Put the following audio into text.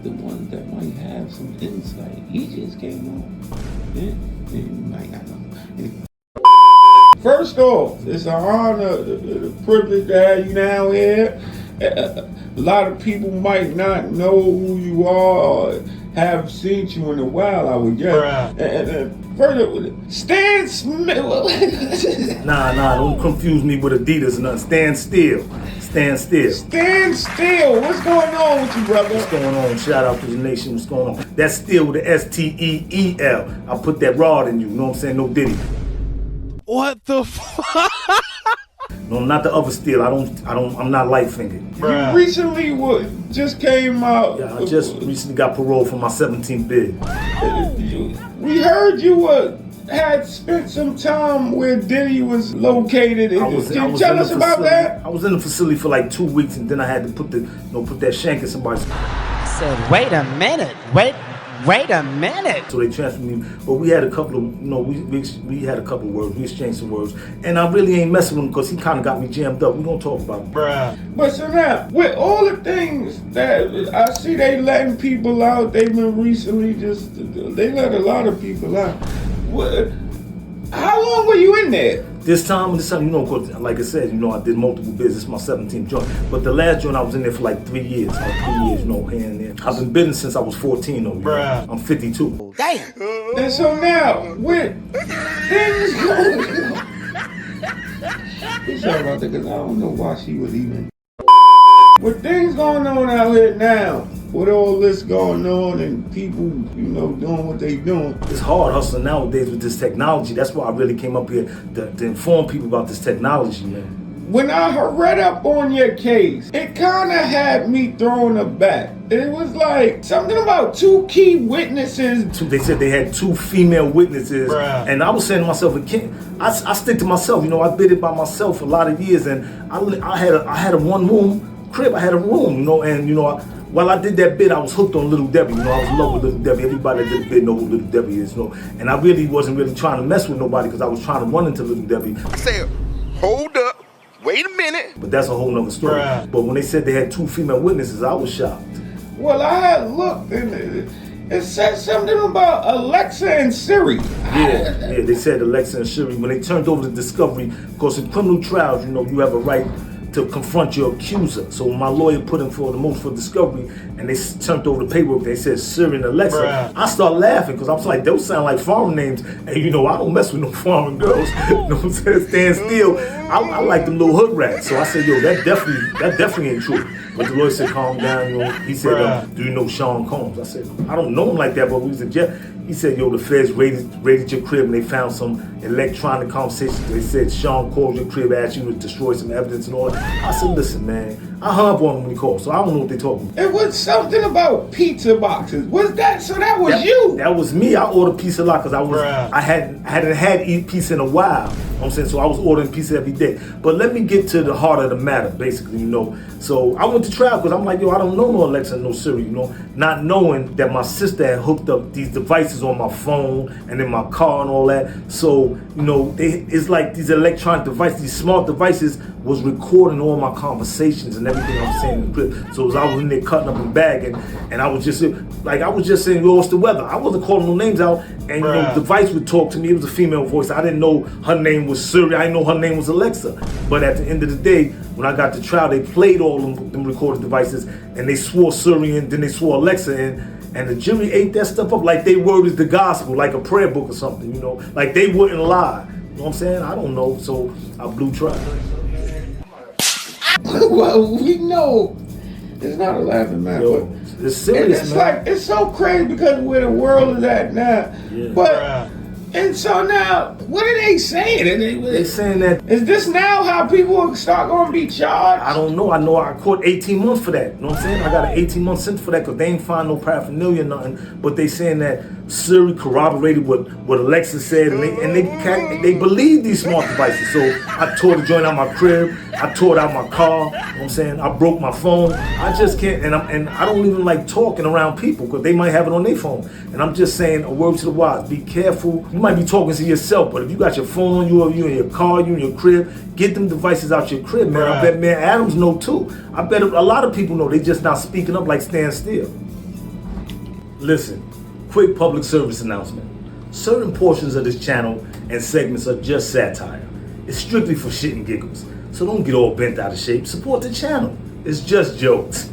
the ones that might have some insight. He just came on. Yeah, you might not know. First off, it's an honor, the privilege to have you down here. A lot of people might not know who you are, or have seen you in a while, I would guess. And further, Stan Smith. Nah, don't confuse me with Adidas or nothing. Stand still. Stand still. Stand still. What's going on with you, brother? What's going on? Shout out to the nation. What's going on? That's still with the S-T-E-E-L. I put that rod in you. You know what I'm saying? No Diddy. What the fuck? No, not the other steel. I'm not light fingered. You recently just came out. Yeah, I just recently got paroled for my 17th bid. We heard you had spent some time where Diddy was located. Can you tell us about that? I was in the facility for like 2 weeks, and then I had to put that shank in somebody's. I said, wait a minute, wait a minute. So they transferred me, but we had a couple of, we had a couple of words, we exchanged some words, and I really ain't messing with him because he kind of got me jammed up. We gonna talk about it. But so now, with all the things that I see they letting people out, they've been recently they let a lot of people out. How long were you in there? This time, cause like I said, I did multiple bids. This is my 17th joint. But the last joint, I was in there for like 3 years. Here and there. I've been bidding since I was 14, though. I'm 52. Damn. And so now, with things going on. Sorry about that, because I don't know why she was even. With things going on out here now, with all this going on and people, doing what they doing. It's hard hustling nowadays with this technology. That's why I really came up here to inform people about this technology, man. When I read up on your case, it kind of had me thrown aback. It was like something about 2 key witnesses. They said they had 2 female witnesses, and I was saying to myself, I stick to myself. I bid it by myself for a lot of years, and I had a 1-room crib. I had a room, and while I did that bid, I was hooked on Little Debbie. I was in love with Little Debbie. Everybody that did the bid know who Little Debbie is, And I really wasn't trying to mess with nobody because I was trying to run into Little Debbie. I said, hold up, wait a minute. But that's a whole nother story. But when they said they had 2 female witnesses, I was shocked. Well, I had looked and it said something about Alexa and Siri. Yeah, they said Alexa and Siri. When they turned over the discovery, of course, in criminal trials, you have a right to confront your accuser. So when my lawyer put him for the most for discovery, and they turned over the paperwork, they said Siri and Alexa. I started laughing because I was like, those sound like foreign names, and I don't mess with no foreign girls. You know what I'm saying? Stand still. I like them little hood rats. So I said, yo, that definitely ain't true. But the lawyer said, calm down. He said, do you know Sean Combs? I said, I don't know him like that, but we was in jail. He said, yo, the feds raided your crib and they found some electronic conversations. They said Sean called your crib, asked you to destroy some evidence and all that. I said, listen, man, I hung up on him when he called, so I don't know what they talking about. It was something about pizza boxes. Was that, so that was you? That was me. I ordered pizza a lot because I hadn't had eat pizza in a while. You know what I'm saying? So I was ordering pizza every day. But let me get to the heart of the matter, basically, So I went to trial because I'm like, yo, I don't know no Alexa, no Siri, not knowing that my sister had hooked up these devices on my phone and in my car and all that. So, it's like these electronic devices, these smart devices was recording all my conversations and everything I'm saying in the crib. So as I was in there cutting up and bagging, and I was just saying, yo, what's the weather? I wasn't calling no names out, and the device would talk to me. It was a female voice. I didn't know her name was Siri. I didn't know her name was Alexa. But at the end of the day, when I got to trial, they played all them recorded devices, and they swore Siri and then they swore Alexa in. And the jury ate that stuff up like they word is the gospel, like a prayer book or something, like they wouldn't lie. You know what I'm saying? I don't know, so I blew trial. Well, we know it's not a laughing matter. Yo, it's serious, it's man. Like, it's so crazy because of where the world is at now. Yeah. But, and so now, what are they saying? They saying that. Is this now how people start going to be charged? I don't know. I know I caught 18 months for that. You know what I'm saying? I got an 18-month sentence for that because they ain't find no paraphernalia or nothing. But they saying that Siri corroborated what Alexa said, and they believe these smart devices. So I tore the joint out my crib. I tore it out my car. You know what I'm saying? I broke my phone. I just can't, and I don't even like talking around people because they might have it on their phone. And I'm just saying a word to the wise: be careful. You might be talking to yourself, but if you got your phone on you, or you in your car, you in your crib, get them devices out your crib, man. I bet man Adams know too. I bet a lot of people know. They just not speaking up like stand still. Listen, quick public service announcement. Certain portions of this channel and segments are just satire. It's strictly for shit and giggles. So don't get all bent out of shape. Support the channel. It's just jokes.